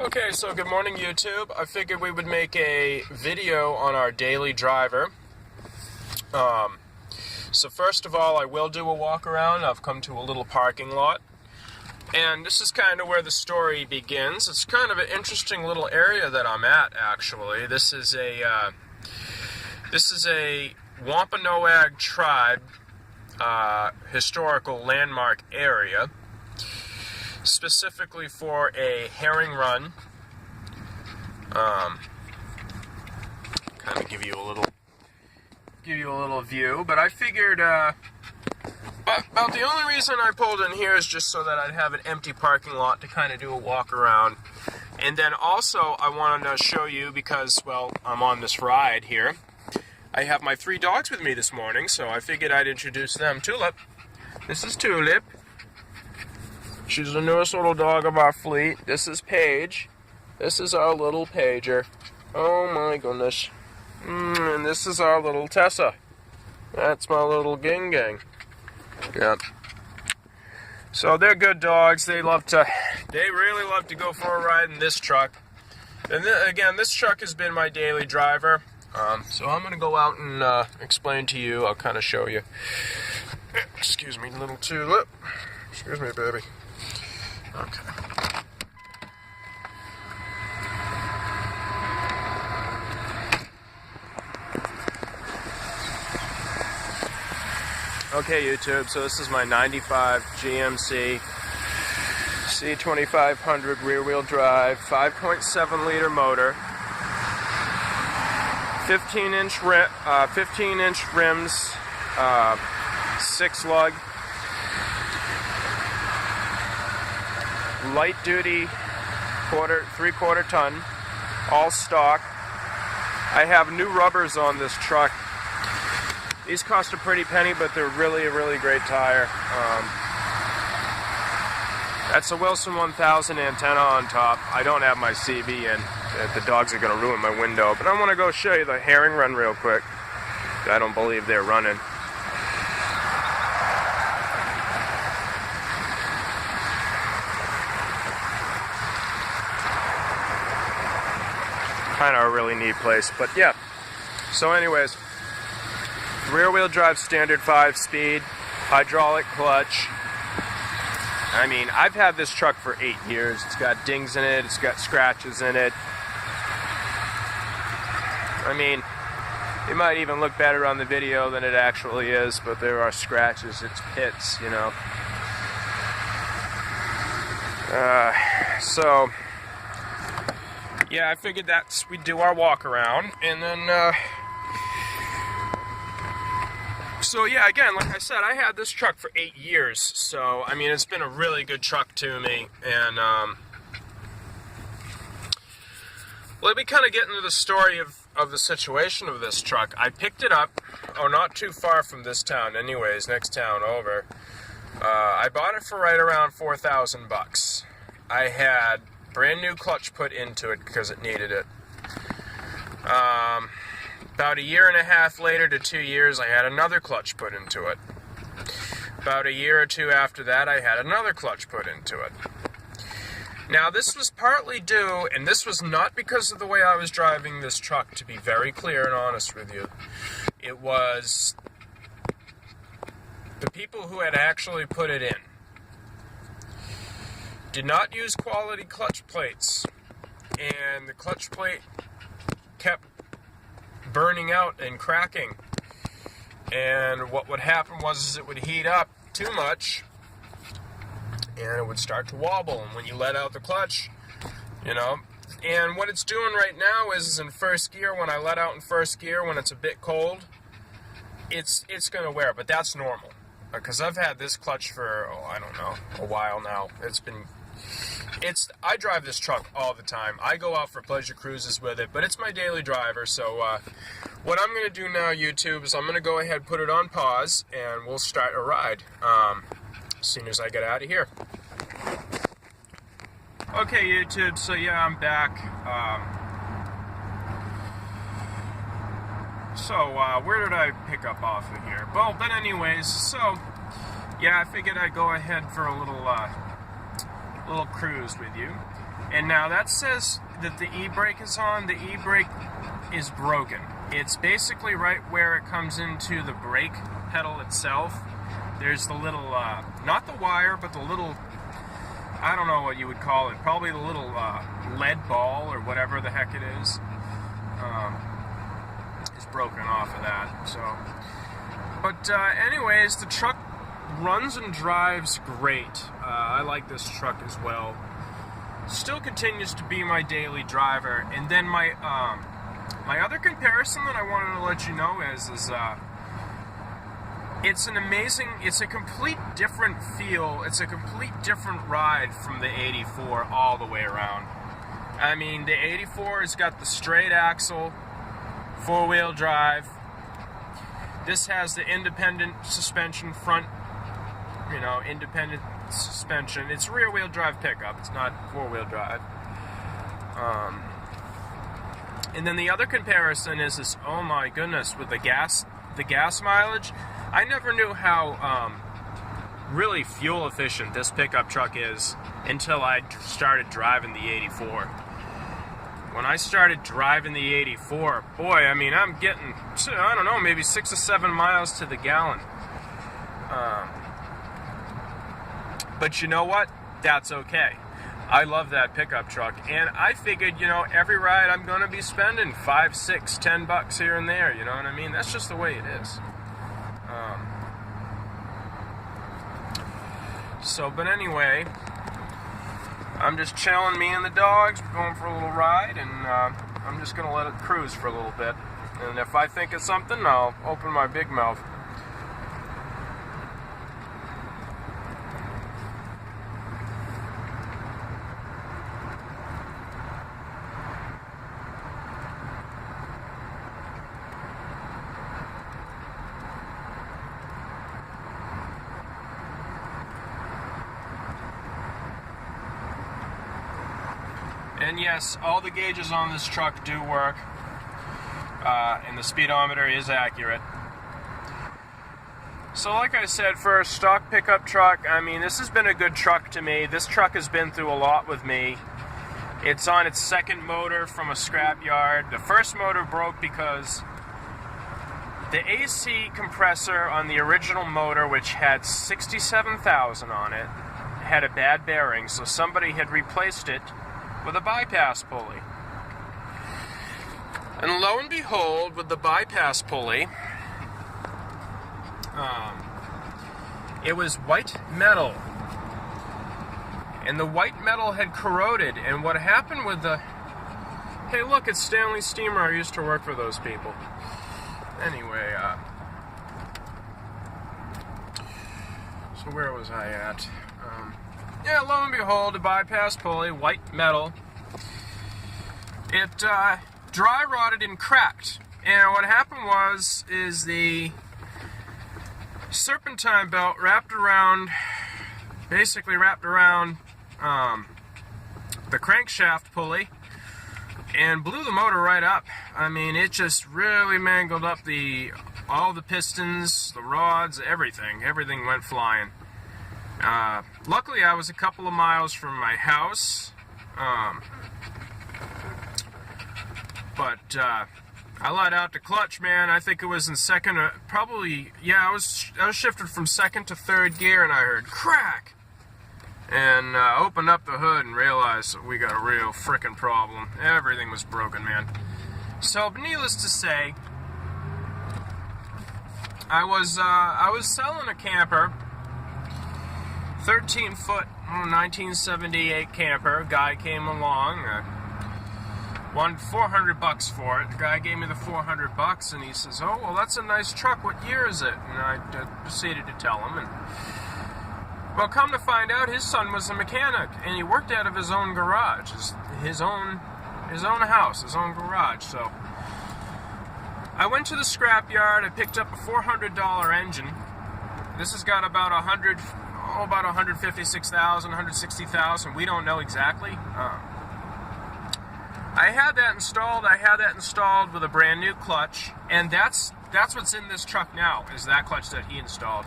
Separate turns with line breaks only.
Okay, so good morning YouTube. I figured we would make a video on our daily driver. So first of all, I will do a walk around. I've come to a little parking lot. And this is kind of where the story begins. It's kind of an interesting little area that I'm at, actually. This is a Wampanoag tribe historical landmark area, specifically for a herring run. Kind of give you a little view, but I figured about the only reason I pulled in here is just so that I'd have an empty parking lot to kind of do a walk around. And then also I wanted to show you, because, well, I'm on this ride here, I have my 3 dogs with me this morning, so I figured I'd introduce them. Tulip. This is Tulip. She's the newest little dog of our fleet. This is Paige. This is our little Pager. Oh my goodness. And this is our little Tessa. That's my little Gang Gang. Yep. So they're good dogs. They really love to go for a ride in this truck. And again, this truck has been my daily driver. So I'm going to go out and explain to you. I'll kind of show you. Excuse me, little Tulip. Excuse me, baby. Okay. Okay, YouTube, so this is my 95 GMC C2500 rear-wheel drive, 5.7 liter motor, 15-inch rims, 6-lug, light-duty, 3/4 ton, all stock. I have new rubbers on this truck. These cost a pretty penny, but they're really a really great tire. That's a Wilson 1000 antenna on top. I don't have my CB in. The dogs are going to ruin my window. But I want to go show you the herring run real quick. I don't believe they're running. Kind of a really neat place, but yeah. So anyways, rear-wheel drive, standard 5-speed, hydraulic clutch. I mean, I've had this truck for 8 years. It's got dings in it. It's got scratches in it. I mean, it might even look better on the video than it actually is, but there are scratches. It's pits, you know. So, yeah, I figured we'd do our walk around, and then, so yeah, again, like I said, I had this truck for 8 years, so, I mean, it's been a really good truck to me, and, let me kind of get into the story of the situation of this truck. I picked it up, not too far from this town anyways, next town over. I bought it for right around $4,000. I had brand new clutch put into it because it needed it. About a year and a half later to 2 years, I had another clutch put into it. About a year or two after that, I had another clutch put into it. Now, this was partly due, and this was not because of the way I was driving this truck, to be very clear and honest with you. It was the people who had actually put it in did not use quality clutch plates, and the clutch plate kept burning out and cracking, and what would happen was it would heat up too much and it would start to wobble, and when you let out the clutch, you know, and what it's doing right now is in first gear, when I let out in first gear, when it's a bit cold, it's going to wear, but that's normal, because I've had this clutch for, I don't know, a while now. I drive this truck all the time. I go out for pleasure cruises with it, but it's my daily driver, so what I'm going to do now, YouTube, is I'm going to go ahead and put it on pause, and we'll start a ride as soon as I get out of here. Okay, YouTube, so yeah, I'm back. Where did I pick up off of here? Well, but anyways, so, yeah, I figured I'd go ahead for a little little cruise with you. And now that says that the e-brake is on. The e-brake is broken. It's basically right where it comes into the brake pedal itself. There's the little, not the wire, but the little, I don't know what you would call it, probably the little lead ball or whatever the heck it is broken off of that. So, but anyways, the truck runs and drives great. I like this truck as well. Still continues to be my daily driver. And then my my other comparison that I wanted to let you know is it's a complete different feel. It's a complete different ride from the 84 all the way around. I mean, the 84 has got the straight axle, four-wheel drive. This has the independent suspension front, independent suspension. It's rear-wheel drive pickup. It's not four-wheel drive. And then the other comparison is this, oh my goodness, with the gas mileage. I never knew how really fuel efficient this pickup truck is until I started driving the 84. When I started driving the 84, boy, I mean, I'm getting, I don't know, maybe 6 or 7 miles to the gallon. But you know what? That's okay. I love that pickup truck. And I figured, every ride I'm going to be spending $5, $6, $10 here and there. You know what I mean? That's just the way it is. But anyway, I'm just chilling, me and the dogs, going for a little ride, and I'm just going to let it cruise for a little bit. And if I think of something, I'll open my big mouth. And yes, all the gauges on this truck do work, and the speedometer is accurate. So like I said, for a stock pickup truck, I mean, this has been a good truck to me. This truck has been through a lot with me. It's on its second motor from a scrapyard. The first motor broke because the AC compressor on the original motor, which had 67,000 on it, had a bad bearing, so somebody had replaced it with a bypass pulley. And lo and behold, with the bypass pulley, it was white metal. And the white metal had corroded. And what happened with the... Hey, look, it's Stanley Steamer. I used to work for those people. Anyway, so where was I at? Yeah, lo and behold, a bypass pulley, white metal. It dry rotted and cracked. And what happened is the serpentine belt basically wrapped around the crankshaft pulley and blew the motor right up. I mean, it just really mangled up all the pistons, the rods, everything. Everything went flying. Luckily, I was a couple of miles from my house, but I let out the clutch, man. I think it was in second, I was shifted from second to third gear, and I heard crack, and opened up the hood and realized that we got a real frickin' problem. Everything was broken, man. So, needless to say, I was selling a camper. 13-foot, 1978 camper. Guy came along, wanted $400 for it. The guy gave me the $400, and he says, "Oh, well, that's a nice truck. What year is it?" And I proceeded to tell him. And well, come to find out, his son was a mechanic, and he worked out of his own garage, his own house, his own garage. So I went to the scrapyard. I picked up a $400 engine. This has got about 156,000, 160,000. We don't know exactly. I had that installed with a brand new clutch, and that's what's in this truck now, is that clutch that he installed.